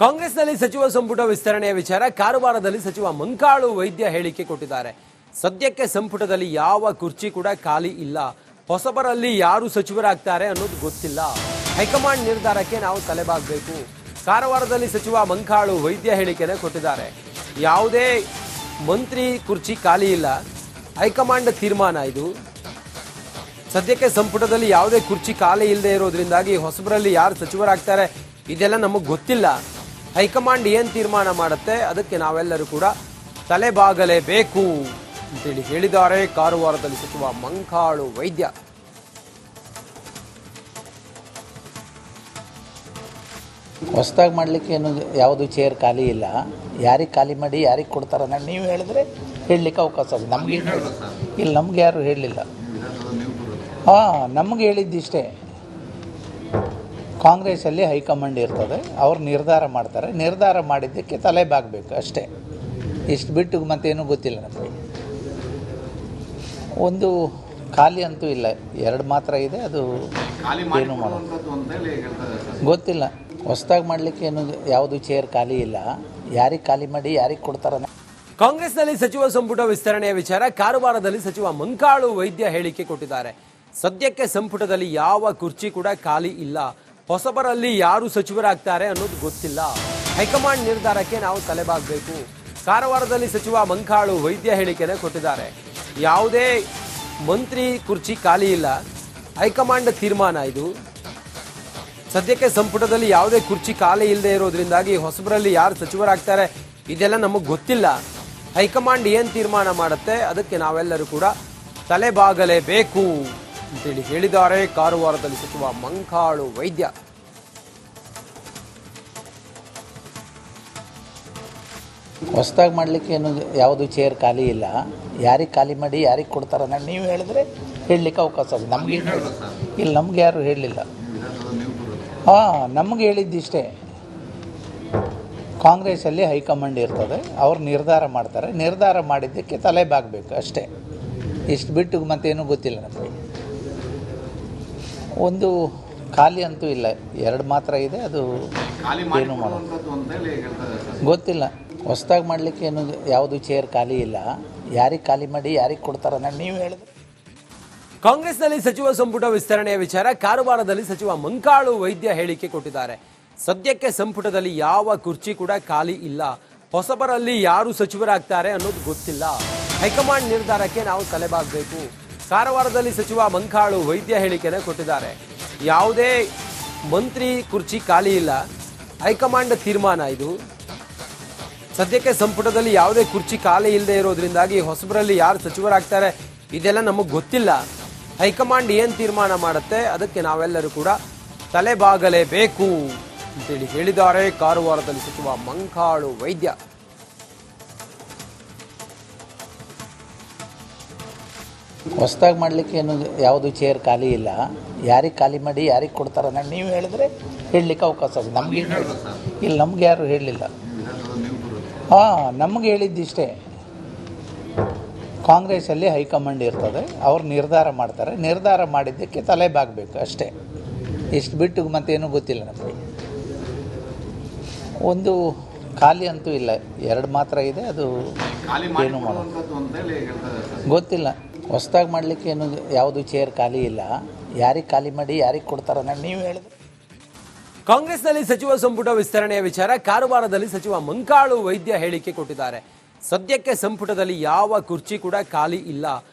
ಕಾಂಗ್ರೆಸ್ನಲ್ಲಿ ಸಚಿವ ಸಂಪುಟ ವಿಸ್ತರಣೆಯ ವಿಚಾರ ಕಾರವಾರದಲ್ಲಿ ಸಚಿವ ಮಂಕಾಳು ವೈದ್ಯ ಹೇಳಿಕೆ ಕೊಟ್ಟಿದ್ದಾರೆ. ಸದ್ಯಕ್ಕೆ ಸಂಪುಟದಲ್ಲಿ ಯಾವ ಕುರ್ಚಿ ಕೂಡ ಖಾಲಿ ಇಲ್ಲ. ಹೊಸಬರಲ್ಲಿ ಯಾರು ಸಚಿವರಾಗ್ತಾರೆ ಅನ್ನೋದು ಗೊತ್ತಿಲ್ಲ. ಹೈಕಮಾಂಡ್ ನಿರ್ಧಾರಕ್ಕೆ ನಾವು ತಲೆಬಾಗಬೇಕು. ಕಾರವಾರದಲ್ಲಿ ಸಚಿವ ಮಂಕಾಳು ವೈದ್ಯ ಹೇಳಿಕೆಯನ್ನು ಕೊಟ್ಟಿದ್ದಾರೆ. ಯಾವುದೇ ಮಂತ್ರಿ ಕುರ್ಚಿ ಖಾಲಿ ಇಲ್ಲ. ಹೈಕಮಾಂಡ್ ತೀರ್ಮಾನ ಇದು. ಸದ್ಯಕ್ಕೆ ಸಂಪುಟದಲ್ಲಿ ಯಾವುದೇ ಕುರ್ಚಿ ಖಾಲಿ ಇಲ್ಲದೆ ಇರೋದ್ರಿಂದಾಗಿ ಹೊಸಬರಲ್ಲಿ ಯಾರು ಸಚಿವರಾಗ್ತಾರೆ ಇದೆಲ್ಲ ನಮಗೆ ಗೊತ್ತಿಲ್ಲ. ಹೈಕಮಾಂಡ್ ಏನು ತೀರ್ಮಾನ ಮಾಡುತ್ತೆ ಅದಕ್ಕೆ ನಾವೆಲ್ಲರೂ ಕೂಡ ತಲೆಬಾಗಲೇಬೇಕು ಅಂತೇಳಿ ಹೇಳಿದ್ದಾರೆ ಕಾರವಾರದಲ್ಲಿ ಸಚಿವ ಮಂಕಾಳು ವೈದ್ಯ. ಹೊಸದಾಗಿ ಮಾಡಲಿಕ್ಕೆ ಏನು ಯಾವುದು ಚೇರ್ ಖಾಲಿ ಇಲ್ಲ. ಯಾರಿಗೆ ಖಾಲಿ ಮಾಡಿ ಯಾರಿಗೆ ಕೊಡ್ತಾರೆ ಅನ್ನೋದು ನೀವು ಹೇಳಿದ್ರೆ ಹೇಳಲಿಕ್ಕೆ ಅವಕಾಶ ಇದೆ. ನಮಗೆ ಇಲ್ಲಿ ನಮ್ಗೆ ಯಾರು ಹೇಳಲಿಲ್ಲ. ನಮಗೆ ಹೇಳಿದ್ದಿಷ್ಟೇ, ಕಾಂಗ್ರೆಸ್ಸಲ್ಲಿ ಹೈಕಮಾಂಡ್ ಇರ್ತದೆ, ಅವ್ರು ನಿರ್ಧಾರ ಮಾಡ್ತಾರೆ. ನಿರ್ಧಾರ ಮಾಡಿದ್ದಕ್ಕೆ ತಲೆಬಾಗಬೇಕು ಅಷ್ಟೇ. ಇಷ್ಟು ಬಿಟ್ಟು ಮತ್ತೇನೂ ಗೊತ್ತಿಲ್ಲ ನಮಗೆ. ಒಂದು ಖಾಲಿ ಅಂತೂ ಇಲ್ಲ, ಎರಡು ಮಾತ್ರ ಇದೆ. ಅದು ಏನು ಮಾಡೋದು ಗೊತ್ತಿಲ್ಲ. ಹೊಸದಾಗಿ ಮಾಡಲಿಕ್ಕೆ ಏನು ಯಾವುದು ಚೇರ್ ಖಾಲಿ ಇಲ್ಲ. ಯಾರಿಗೆ ಖಾಲಿ ಮಾಡಿ ಯಾರಿಗೆ ಕೊಡ್ತಾರೆ. ಕಾಂಗ್ರೆಸ್ನಲ್ಲಿ ಸಚಿವ ಸಂಪುಟ ವಿಸ್ತರಣೆಯ ವಿಚಾರ ಕಾರವಾರದಲ್ಲಿ ಸಚಿವ ಮಂಕಾಳು ವೈದ್ಯ ಹೇಳಿಕೆ ಕೊಟ್ಟಿದ್ದಾರೆ. ಸದ್ಯಕ್ಕೆ ಸಂಪುಟದಲ್ಲಿ ಯಾವ ಕುರ್ಚಿ ಕೂಡ ಖಾಲಿ ಇಲ್ಲ. ಹೊಸಬರಲ್ಲಿ ಯಾರು ಸಚಿವರಾಗ್ತಾರೆ ಅನ್ನೋದು ಗೊತ್ತಿಲ್ಲ. ಹೈಕಮಾಂಡ್ ನಿರ್ಧಾರಕ್ಕೆ ನಾವು ತಲೆಬಾಗಬೇಕು. ಕಾರವಾರದಲ್ಲಿ ಸಚಿವ ಮಂಕಾಳು ವೈದ್ಯ ಹೇಳಿಕೆಯನ್ನು ಕೊಟ್ಟಿದ್ದಾರೆ. ಯಾವುದೇ ಮಂತ್ರಿ ಕುರ್ಚಿ ಖಾಲಿ ಇಲ್ಲ. ಹೈಕಮಾಂಡ್ ತೀರ್ಮಾನ ಇದು. ಸದ್ಯಕ್ಕೆ ಸಂಪುಟದಲ್ಲಿ ಯಾವುದೇ ಕುರ್ಚಿ ಖಾಲಿ ಇಲ್ಲದೆ ಇರೋದ್ರಿಂದಾಗಿ ಹೊಸಬರಲ್ಲಿ ಯಾರು ಸಚಿವರಾಗ್ತಾರೆ ಇದೆಲ್ಲ ನಮಗೆ ಗೊತ್ತಿಲ್ಲ. ಹೈಕಮಾಂಡ್ ಏನು ತೀರ್ಮಾನ ಮಾಡುತ್ತೆ ಅದಕ್ಕೆ ನಾವೆಲ್ಲರೂ ಕೂಡ ತಲೆಬಾಗಲೇಬೇಕು ಅಂತೇಳಿ ಹೇಳಿದ್ದಾರೆ ಕಾರವಾರದಲ್ಲಿ ಸಚಿವ ಮಂಕಾಳು ವೈದ್ಯ. ಹೊಸದಾಗಿ ಮಾಡಲಿಕ್ಕೆ ಏನು ಯಾವುದು ಚೇರ್ ಖಾಲಿ ಇಲ್ಲ. ಯಾರಿಗೆ ಖಾಲಿ ಮಾಡಿ ಯಾರಿಗೆ ಕೊಡ್ತಾರೆ ಅನ್ನೋದು ನೀವು ಹೇಳಿದ್ರೆ ಹೇಳಲಿಕ್ಕೆ ಅವಕಾಶ ಇದೆ. ನಮಗೆ ಇಲ್ಲಿ ನಮ್ಗೆ ಯಾರು ಹೇಳಲಿಲ್ಲ. ನಮಗೆ ಹೇಳಿದ್ದಿಷ್ಟೇ, ಕಾಂಗ್ರೆಸ್ಸಲ್ಲಿ ಹೈಕಮಾಂಡ್ ಇರ್ತದೆ, ಅವ್ರು ನಿರ್ಧಾರ ಮಾಡ್ತಾರೆ. ನಿರ್ಧಾರ ಮಾಡಿದ್ದಕ್ಕೆ ತಲೆಬಾಗಬೇಕು ಅಷ್ಟೇ. ಇಷ್ಟು ಬಿಟ್ಟು ಮತ್ತೇನೂ ಗೊತ್ತಿಲ್ಲ ನಮಗೆ. ಒಂದು ಖಾಲಿ ಅಂತೂ ಇಲ್ಲ, ಎರಡು ಮಾತ್ರ ಇದೆ. ಅದು ಏನು ಮಾಡೋದು ಗೊತ್ತಿಲ್ಲ. ಹೊಸದಾಗಿ ಮಾಡಲಿಕ್ಕೆ ಏನು ಯಾವುದು ಚೇರ್ ಖಾಲಿ ಇಲ್ಲ. ಯಾರಿಗೆ ಖಾಲಿ ಮಾಡಿ ಯಾರಿಗೆ ಕೊಡ್ತಾರೆ ಅನ್ನೋದು ನೀವು ಹೇಳಿದ್ರೆ. ಕಾಂಗ್ರೆಸ್ನಲ್ಲಿ ಸಚಿವ ಸಂಪುಟ ವಿಸ್ತರಣೆಯ ವಿಚಾರ ಕಾರವಾರದಲ್ಲಿ ಸಚಿವ ಮಂಕಾಳು ವೈದ್ಯ ಹೇಳಿಕೆ ಕೊಟ್ಟಿದ್ದಾರೆ. ಸದ್ಯಕ್ಕೆ ಸಂಪುಟದಲ್ಲಿ ಯಾವ ಕುರ್ಚಿ ಕೂಡ ಖಾಲಿ ಇಲ್ಲ. ಹೊಸಬರಲ್ಲಿ ಯಾರು ಸಚಿವರಾಗ್ತಾರೆ ಅನ್ನೋದು ಗೊತ್ತಿಲ್ಲ. ಹೈಕಮಾಂಡ್ ನಿರ್ಧಾರಕ್ಕೆ ನಾವು ತಲೆಬಾಗಬೇಕು. ಕಾರವಾರದಲ್ಲಿ ಸಚಿವ ಮಂಕಾಳು ವೈದ್ಯ ಹೇಳಿಕೆಯನ್ನು ಕೊಟ್ಟಿದ್ದಾರೆ. ಯಾವುದೇ ಮಂತ್ರಿ ಕುರ್ಚಿ ಖಾಲಿ ಇಲ್ಲ. ಹೈಕಮಾಂಡ್ ತೀರ್ಮಾನ ಇದು. ಸದ್ಯಕ್ಕೆ ಸಂಪುಟದಲ್ಲಿ ಯಾವುದೇ ಕುರ್ಚಿ ಖಾಲಿ ಇಲ್ಲದೆ ಇರೋದ್ರಿಂದಾಗಿ ಹೊಸಬರಲ್ಲಿ ಯಾರು ಸಚಿವರಾಗ್ತಾರೆ ಇದೆಲ್ಲ ನಮಗೆ ಗೊತ್ತಿಲ್ಲ. ಹೈಕಮಾಂಡ್ ಏನು ತೀರ್ಮಾನ ಮಾಡುತ್ತೆ ಅದಕ್ಕೆ ನಾವೆಲ್ಲರೂ ಕೂಡ ತಲೆಬಾಗಲೇಬೇಕು ಅಂತೇಳಿ ಹೇಳಿದ್ದಾರೆ ಕಾರವಾರದಲ್ಲಿ ಸಚಿವ ಮಂಕಾಳು ವೈದ್ಯ. ಹೊಸದಾಗಿ ಮಾಡಲಿಕ್ಕೆ ಏನು ಯಾವುದು ಚೇರ್ ಖಾಲಿ ಇಲ್ಲ. ಯಾರಿಗೆ ಖಾಲಿ ಮಾಡಿ ಯಾರಿಗೆ ಕೊಡ್ತಾರೆ ಅನ್ನೋದು ನೀವು ಹೇಳಿದ್ರೆ ಹೇಳಲಿಕ್ಕೆ ಅವಕಾಶ ಇದೆ. ನಮಗೆ ಇಲ್ಲಿ ನಮ್ಗೆ ಯಾರು ಹೇಳಲಿಲ್ಲ. ನಮಗೆ ಹೇಳಿದ್ದಿಷ್ಟೇ, ಕಾಂಗ್ರೆಸ್ಸಲ್ಲಿ ಹೈಕಮಾಂಡ್ ಇರ್ತದೆ, ಅವ್ರು ನಿರ್ಧಾರ ಮಾಡ್ತಾರೆ. ನಿರ್ಧಾರ ಮಾಡಿದ್ದಕ್ಕೆ ತಲೆಬಾಗಬೇಕು ಅಷ್ಟೇ. ಇಷ್ಟು ಬಿಟ್ಟು ಮತ್ತೇನೂ ಗೊತ್ತಿಲ್ಲ ನಮಗೆ. ಒಂದು ಖಾಲಿ ಅಂತೂ ಇಲ್ಲ, ಎರಡು ಮಾತ್ರ ಇದೆ. ಅದು ಏನು ಮಾಡೋದು ಗೊತ್ತಿಲ್ಲ. ಹೊಸದಾಗಿ ಮಾಡಲಿಕ್ಕೆ ಏನು ಯಾವುದು ಚೇರ್ ಖಾಲಿ ಇಲ್ಲ. ಯಾರಿಗೆ ಖಾಲಿ ಮಾಡಿ ಯಾರಿಗೆ ಕೊಡ್ತಾರೆ ಅನ್ನೋದು ನೀವು ಹೇಳಿದ್ರೆ. ಕಾಂಗ್ರೆಸ್ನಲ್ಲಿ ಸಚಿವ ಸಂಪುಟ ವಿಸ್ತರಣೆಯ ವಿಚಾರ ಕಾರವಾರದಲ್ಲಿ ಸಚಿವ ಮಂಕಾಳು ವೈದ್ಯ ಹೇಳಿಕೆ ಕೊಟ್ಟಿದ್ದಾರೆ. ಸದ್ಯಕ್ಕೆ ಸಂಪುಟದಲ್ಲಿ ಯಾವ ಕುರ್ಚಿ ಕೂಡ ಖಾಲಿ ಇಲ್ಲ.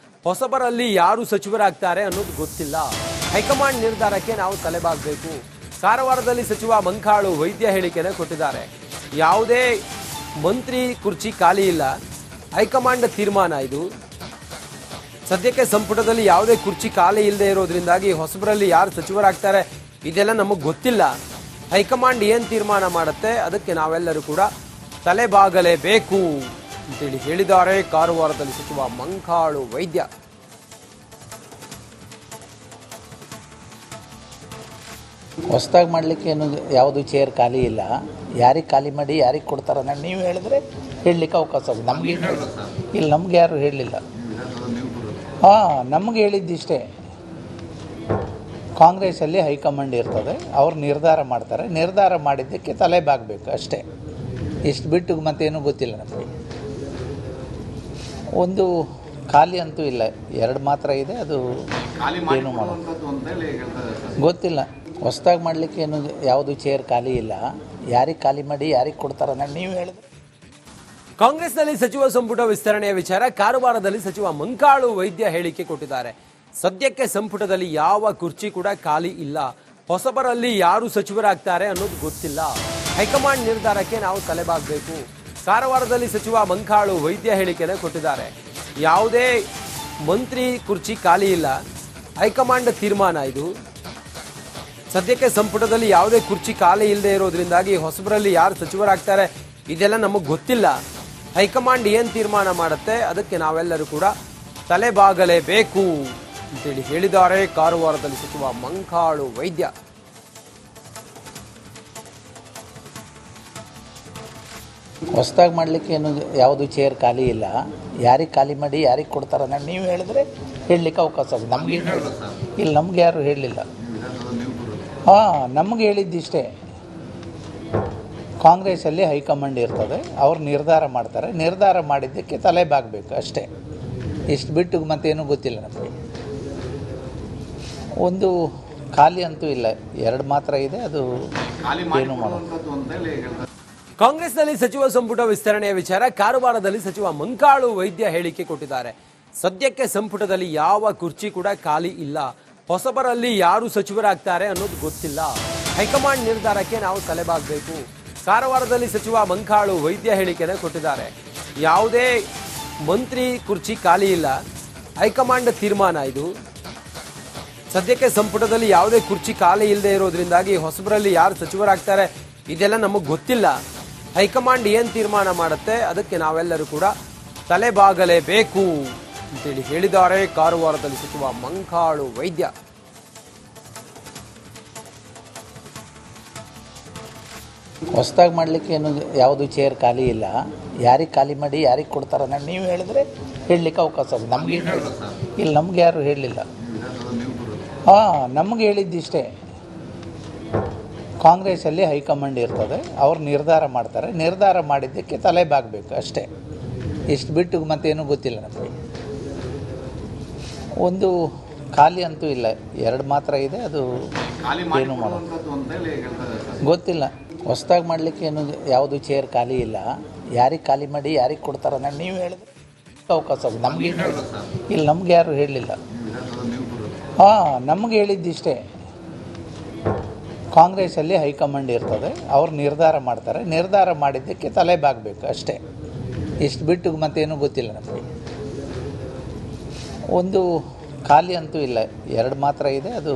ಹೊಸಬರಲ್ಲಿ ಯಾರು ಸಚಿವರಾಗ್ತಾರೆ ಅನ್ನೋದು ಗೊತ್ತಿಲ್ಲ. ಹೈಕಮಾಂಡ್ ನಿರ್ಧಾರಕ್ಕೆ ನಾವು ತಲೆಬಾಗಬೇಕು. ಕಾರವಾರದಲ್ಲಿ ಸಚಿವ ಮಂಕಾಳು ವೈದ್ಯ ಹೇಳಿಕೆಯನ್ನು ಕೊಟ್ಟಿದ್ದಾರೆ. ಯಾವುದೇ ಮಂತ್ರಿ ಕುರ್ಚಿ ಖಾಲಿ ಇಲ್ಲ. ಹೈಕಮಾಂಡ್ ತೀರ್ಮಾನ ಇದು. ಸದ್ಯಕ್ಕೆ ಸಂಪುಟದಲ್ಲಿ ಯಾವುದೇ ಕುರ್ಚಿ ಖಾಲಿ ಇಲ್ಲದೆ ಇರೋದ್ರಿಂದಾಗಿ ಹೊಸಬರಲ್ಲಿ ಯಾರು ಸಚಿವರಾಗ್ತಾರೆ ಇದೆಲ್ಲ ನಮಗೆ ಗೊತ್ತಿಲ್ಲ. ಹೈಕಮಾಂಡ್ ಏನು ತೀರ್ಮಾನ ಮಾಡುತ್ತೆ ಅದಕ್ಕೆ ನಾವೆಲ್ಲರೂ ಕೂಡ ತಲೆಬಾಗಲೇಬೇಕು ಅಂತೇಳಿ ಹೇಳಿದ್ದಾರೆ ಕಾರವಾರದಲ್ಲಿ ಸಚಿವ ಮಂಕಾಳು ವೈದ್ಯ. ಹೊಸದಾಗಿ ಮಾಡಲಿಕ್ಕೆ ಏನು ಯಾವುದು ಚೇರ್ ಖಾಲಿ ಇಲ್ಲ. ಯಾರಿಗೆ ಖಾಲಿ ಮಾಡಿ ಯಾರಿಗೆ ಕೊಡ್ತಾರೆ ಅನ್ನೋದು ನೀವು ಹೇಳಿದ್ರೆ ಹೇಳಲಿಕ್ಕೆ ಅವಕಾಶ ಇದೆ. ನಮಗೆ ಇಲ್ಲಿ ನಮ್ಗೆ ಯಾರು ಹೇಳಲಿಲ್ಲ. ನಮಗೆ ಹೇಳಿದ್ದಿಷ್ಟೇ, ಕಾಂಗ್ರೆಸ್ಸಲ್ಲಿ ಹೈಕಮಾಂಡ್ ಇರ್ತದೆ, ಅವ್ರು ನಿರ್ಧಾರ ಮಾಡ್ತಾರೆ. ನಿರ್ಧಾರ ಮಾಡಿದ್ದಕ್ಕೆ ತಲೆ ಬಾಗಬೇಕು ಅಷ್ಟೇ. ಇಷ್ಟು ಬಿಟ್ಟು ಮತ್ತೇನು ಗೊತ್ತಿಲ್ಲ ನಮಗೆ. ಒಂದು ಖಾಲಿ ಅಂತೂ ಇಲ್ಲ, ಎರಡು ಮಾತ್ರ ಇದೆ. ಅದು ಏನು ಮಾಡೋದು ಗೊತ್ತಿಲ್ಲ. ಹೊಸ್ದಾಗಿ ಮಾಡಲಿಕ್ಕೆ ಏನು ಯಾವುದು ಚೇರ್ ಖಾಲಿ ಇಲ್ಲ. ಯಾರಿಗೆ ಖಾಲಿ ಮಾಡಿ ಯಾರಿಗೆ ಕೊಡ್ತಾರೆ ಅನ್ನೋದು ನೀವು ಹೇಳಿದ್ರೆ. ಕಾಂಗ್ರೆಸ್ನಲ್ಲಿ ಸಚಿವ ಸಂಪುಟ ವಿಸ್ತರಣೆಯ ವಿಚಾರ ಕಾರವಾರದಲ್ಲಿ ಸಚಿವ ಮಂಕಾಳು ವೈದ್ಯ ಹೇಳಿಕೆ ಕೊಟ್ಟಿದ್ದಾರೆ. ಸದ್ಯಕ್ಕೆ ಸಂಪುಟದಲ್ಲಿ ಯಾವ ಕುರ್ಚಿ ಕೂಡ ಖಾಲಿ ಇಲ್ಲ. ಹೊಸಬರಲ್ಲಿ ಯಾರು ಸಚಿವರಾಗ್ತಾರೆ ಅನ್ನೋದು ಗೊತ್ತಿಲ್ಲ. ಹೈಕಮಾಂಡ್ ನಿರ್ಧಾರಕ್ಕೆ ನಾವು ತಲೆಬಾಗಬೇಕು. ಕಾರವಾರದಲ್ಲಿ ಸಚಿವ ಮಂಕಾಳು ವೈದ್ಯ ಹೇಳಿಕೆಯನ್ನು ಕೊಟ್ಟಿದ್ದಾರೆ. ಯಾವುದೇ ಮಂತ್ರಿ ಕುರ್ಚಿ ಖಾಲಿ ಇಲ್ಲ. ಹೈಕಮಾಂಡ್ ತೀರ್ಮಾನ ಇದು. ಸದ್ಯಕ್ಕೆ ಸಂಪುಟದಲ್ಲಿ ಯಾವುದೇ ಕುರ್ಚಿ ಖಾಲಿ ಇಲ್ಲದೆ ಇರೋದ್ರಿಂದಾಗಿ ಹೊಸಬರಲ್ಲಿ ಯಾರು ಸಚಿವರಾಗ್ತಾರೆ ಇದೆಲ್ಲ ನಮಗೆ ಗೊತ್ತಿಲ್ಲ. ಹೈಕಮಾಂಡ್ ಏನು ತೀರ್ಮಾನ ಮಾಡುತ್ತೆ ಅದಕ್ಕೆ ನಾವೆಲ್ಲರೂ ಕೂಡ ತಲೆಬಾಗಲೇಬೇಕು ಅಂತೇಳಿ ಹೇಳಿದ್ದಾರೆ ಕಾರವಾರದಲ್ಲಿ ಸಚಿವ ಮಂಕಾಳು ವೈದ್ಯ. ಹೊಸ್ದಾಗಿ ಮಾಡಲಿಕ್ಕೆ ಏನು ಯಾವುದು ಚೇರ್ ಖಾಲಿ ಇಲ್ಲ. ಯಾರಿಗೆ ಖಾಲಿ ಮಾಡಿ ಯಾರಿಗೆ ಕೊಡ್ತಾರೆ ಅನ್ನೋದು ನೀವು ಹೇಳಿದ್ರೆ ಹೇಳಲಿಕ್ಕೆ ಅವಕಾಶ ಇದೆ. ನಮಗೆ ಇಲ್ಲಿ ನಮ್ಗೆ ಯಾರು ಹೇಳಲಿಲ್ಲ. ನಮಗೆ ಹೇಳಿದ್ದಿಷ್ಟೇ. ಕಾಂಗ್ರೆಸ್ಸಲ್ಲಿ ಹೈಕಮಾಂಡ್ ಇರ್ತದೆ, ಅವ್ರು ನಿರ್ಧಾರ ಮಾಡ್ತಾರೆ. ನಿರ್ಧಾರ ಮಾಡಿದ್ದಕ್ಕೆ ತಲೆ ಬಾಗಬೇಕು ಅಷ್ಟೇ. ಇಷ್ಟು ಬಿಟ್ಟು ಮತ್ತೇನು ಗೊತ್ತಿಲ್ಲ ನಮಗೆ. ಒಂದು ಖಾಲಿ ಅಂತೂ ಇಲ್ಲ, ಎರಡು ಮಾತ್ರ ಇದೆ. ಅದು ಏನು ಮಾಡೋದು. ಕಾಂಗ್ರೆಸ್ನಲ್ಲಿ ಸಚಿವ ಸಂಪುಟ ವಿಸ್ತರಣೆಯ ವಿಚಾರ ಕಾರವಾರದಲ್ಲಿ ಸಚಿವ ಮಂಕಾಳು ವೈದ್ಯ ಹೇಳಿಕೆ ಕೊಟ್ಟಿದ್ದಾರೆ. ಸದ್ಯಕ್ಕೆ ಸಂಪುಟದಲ್ಲಿ ಯಾವ ಕುರ್ಚಿ ಕೂಡ ಖಾಲಿ ಇಲ್ಲ. ಹೊಸಬರಲ್ಲಿ ಯಾರು ಸಚಿವರಾಗ್ತಾರೆ ಅನ್ನೋದು ಗೊತ್ತಿಲ್ಲ. ಹೈಕಮಾಂಡ್ ನಿರ್ಧಾರಕ್ಕೆ ನಾವು ತಲೆಬಾಗಬೇಕು. ಕಾರವಾರದಲ್ಲಿ ಸಚಿವ ಮಂಕಾಳು ವೈದ್ಯ ಹೇಳಿಕೆಯನ್ನು ಕೊಟ್ಟಿದ್ದಾರೆ. ಯಾವುದೇ ಮಂತ್ರಿ ಕುರ್ಚಿ ಖಾಲಿ ಇಲ್ಲ. ಹೈಕಮಾಂಡ್ ತೀರ್ಮಾನ ಇದು. ಸದ್ಯಕ್ಕೆ ಸಂಪುಟದಲ್ಲಿ ಯಾವುದೇ ಕುರ್ಚಿ ಖಾಲಿ ಇಲ್ಲದೆ ಇರೋದ್ರಿಂದಾಗಿ ಹೊಸಬರಲ್ಲಿ ಯಾರು ಸಚಿವರಾಗ್ತಾರೆ ಇದೆಲ್ಲ ನಮಗೆ ಗೊತ್ತಿಲ್ಲ. ಹೈಕಮಾಂಡ್ ಏನು ತೀರ್ಮಾನ ಮಾಡುತ್ತೆ ಅದಕ್ಕೆ ನಾವೆಲ್ಲರೂ ಕೂಡ ತಲೆಬಾಗಲೇಬೇಕು ಅಂತೇಳಿ ಹೇಳಿದ್ದಾರೆ ಕಾರವಾರದಲ್ಲಿ ಸಚಿವ ಮಂಕಾಳು ವೈದ್ಯ. ಹೊಸ್ದಾಗಿ ಮಾಡಲಿಕ್ಕೆ ಏನು ಯಾವುದು ಚೇರ್ ಖಾಲಿ ಇಲ್ಲ. ಯಾರಿಗೆ ಖಾಲಿ ಮಾಡಿ ಯಾರಿಗೆ ಕೊಡ್ತಾರೆ ಅನ್ನೋದು ನೀವು ಹೇಳಿದ್ರೆ ಹೇಳಲಿಕ್ಕೆ ಅವಕಾಶ ಇದೆ. ನಮಗೆ ಇಲ್ಲಿ ನಮ್ಗೆ ಯಾರು ಹೇಳಲಿಲ್ಲ. ನಮಗೆ ಹೇಳಿದ್ದಿಷ್ಟೇ. ಕಾಂಗ್ರೆಸ್ಸಲ್ಲಿ ಹೈಕಮಾಂಡ್ ಇರ್ತದೆ, ಅವ್ರು ನಿರ್ಧಾರ ಮಾಡ್ತಾರೆ. ನಿರ್ಧಾರ ಮಾಡಿದ್ದಕ್ಕೆ ತಲೆ ಬಾಗಬೇಕು ಅಷ್ಟೇ. ಇಷ್ಟು ಬಿಟ್ಟು ಮತ್ತೇನು ಗೊತ್ತಿಲ್ಲ ನಮಗೆ. ಒಂದು ಖಾಲಿ ಅಂತೂ ಇಲ್ಲ, ಎರಡು ಮಾತ್ರ ಇದೆ. ಅದು ಏನು ಮಾಡೋದು ಗೊತ್ತಿಲ್ಲ. ಹೊಸ್ದಾಗಿ ಮಾಡಲಿಕ್ಕೆ ಏನು ಯಾವುದು ಚೇರ್ ಖಾಲಿ ಇಲ್ಲ. ಯಾರಿಗೆ ಖಾಲಿ ಮಾಡಿ ಯಾರಿಗೆ ಕೊಡ್ತಾರೆ ಅನ್ನೋದು ನೀವು ಹೇಳಿದ್ರೆ ಅವಕಾಶ ಇದೆ. ನಮಗೆ ಇಲ್ಲಿ ನಮ್ಗೆ ಯಾರು ಹೇಳಲಿಲ್ಲ. ನಮಗೆ ಹೇಳಿದ್ದಿಷ್ಟೇ. ಕಾಂಗ್ರೆಸ್ಸಲ್ಲಿ ಹೈಕಮಾಂಡ್ ಇರ್ತದೆ, ಅವ್ರು ನಿರ್ಧಾರ ಮಾಡ್ತಾರೆ. ನಿರ್ಧಾರ ಮಾಡಿದ್ದಕ್ಕೆ ತಲೆ ಬಾಗಬೇಕು ಅಷ್ಟೇ. ಇಷ್ಟು ಬಿಟ್ಟು ಮತ್ತೇನು ಗೊತ್ತಿಲ್ಲ ನಮಗೆ. ಒಂದು ಖಾಲಿ ಅಂತೂ ಇಲ್ಲ, ಎರಡು ಮಾತ್ರ ಇದೆ. ಅದು